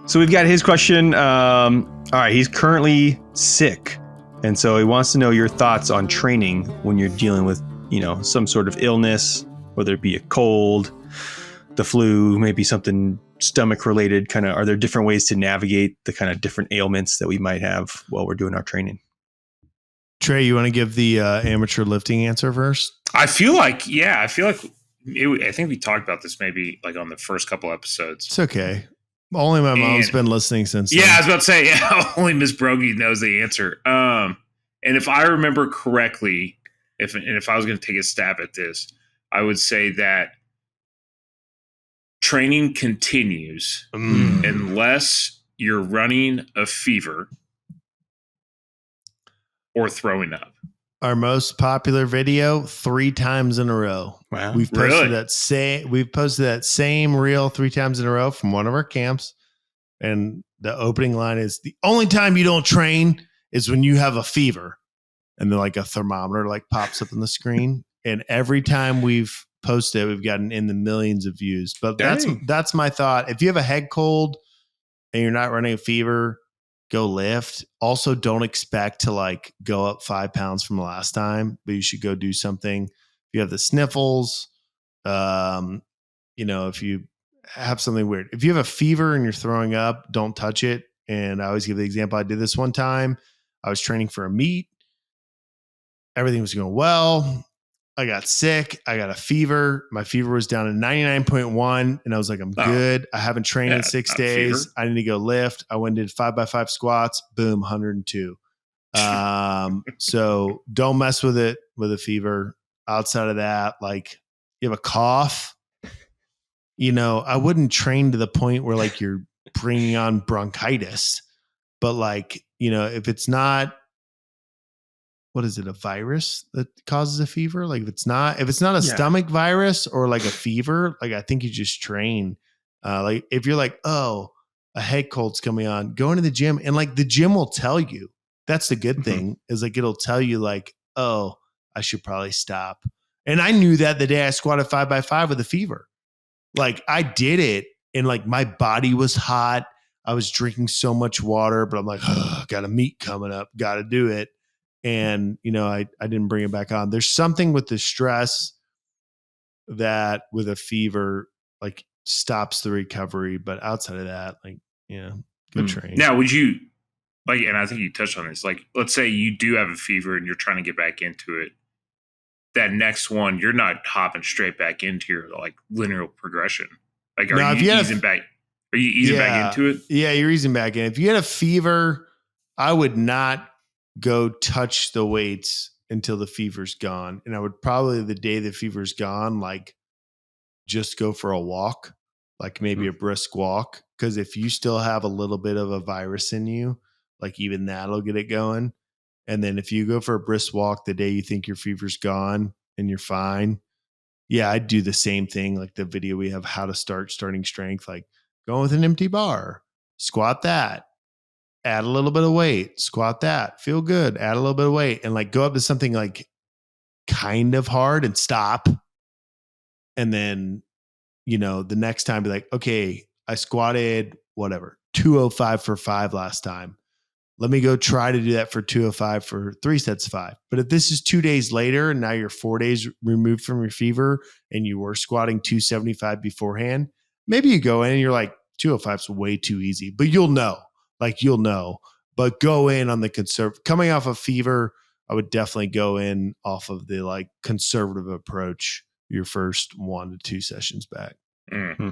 So we've got his question. All right, he's currently sick, and so he wants to know your thoughts on training when you're dealing with, some sort of illness, whether it be a cold, the flu, maybe something stomach related. Kind of, are there different ways to navigate the kind of different ailments that we might have while we're doing our training? Trey, you want to give the amateur lifting answer first? I feel like I think we talked about this maybe like on the first couple episodes. It's okay. Only my mom's been listening since then. I was about to say, only Miss Broggi knows the answer. And if I remember correctly, if I was going to take a stab at this, I would say that training continues unless you're running a fever or throwing up. Our most popular video 3 times in a row. Wow. We've posted that same reel 3 times in a row from one of our camps. And the opening line is, the only time you don't train is when you have a fever. And then like a thermometer like pops up on the screen. And every time we've posted it, we've gotten in the millions of views. But that's my thought. If you have a head cold and you're not running a fever, go lift. Also, don't expect to like go up 5 pounds from the last time, but you should go do something. If you have the sniffles, if you have something weird, if you have a fever and you're throwing up, don't touch it. And I always give the example. I did this one time. I was training for a meet. Everything was going well. I got sick. I got a fever. My fever was down to 99.1. And I was like, I'm good. I haven't trained in 6 days. I need to go lift. I went and did 5x5 squats. Boom, 102. So don't mess with it with a fever. Outside of that, like you have a cough, I wouldn't train to the point where like you're bringing on bronchitis, but like, if it's not, what is it, a virus that causes a fever? Like if it's not a stomach virus or like a fever, like I think you just train. Like if you're like, oh, a head cold's coming on, go into the gym, and like the gym will tell you. That's the good thing, is like it'll tell you like, oh, I should probably stop. And I knew that the day I squatted 5x5 with a fever. Like I did it and like my body was hot. I was drinking so much water, but I'm like, got a meet coming up, got to do it. And, I didn't bring it back on. There's something with the stress that with a fever, like stops the recovery. But outside of that, like, good train. Now, would you like, and I think you touched on this, like, let's say you do have a fever and you're trying to get back into it. That next one, you're not hopping straight back into your like linear progression. Like, are you easing back? Are you easing back into it? Yeah, you're easing back in. If you had a fever, I would not go touch the weights until the fever's gone. And I would probably, the day the fever's gone, like just go for a walk, like maybe a brisk walk. Because if you still have a little bit of a virus in you, like even that'll get it going. And then if you go for a brisk walk the day you think your fever's gone and you're fine, I'd do the same thing. Like the video we have, how to starting strength, like going with an empty bar, squat that, add a little bit of weight, squat that, feel good, add a little bit of weight, and like go up to something like kind of hard and stop. And then, the next time be like, okay, I squatted whatever, 205 for 5 last time. Let me go try to do that for 205 for 3 sets of 5. But if this is 2 days later and now you're 4 days removed from your fever and you were squatting 275 beforehand, maybe you go in and you're like, 205 is way too easy, but you'll know. But go in on the coming off of fever. I would definitely go in off of the like conservative approach your first 1 to 2 sessions back. Mm-hmm.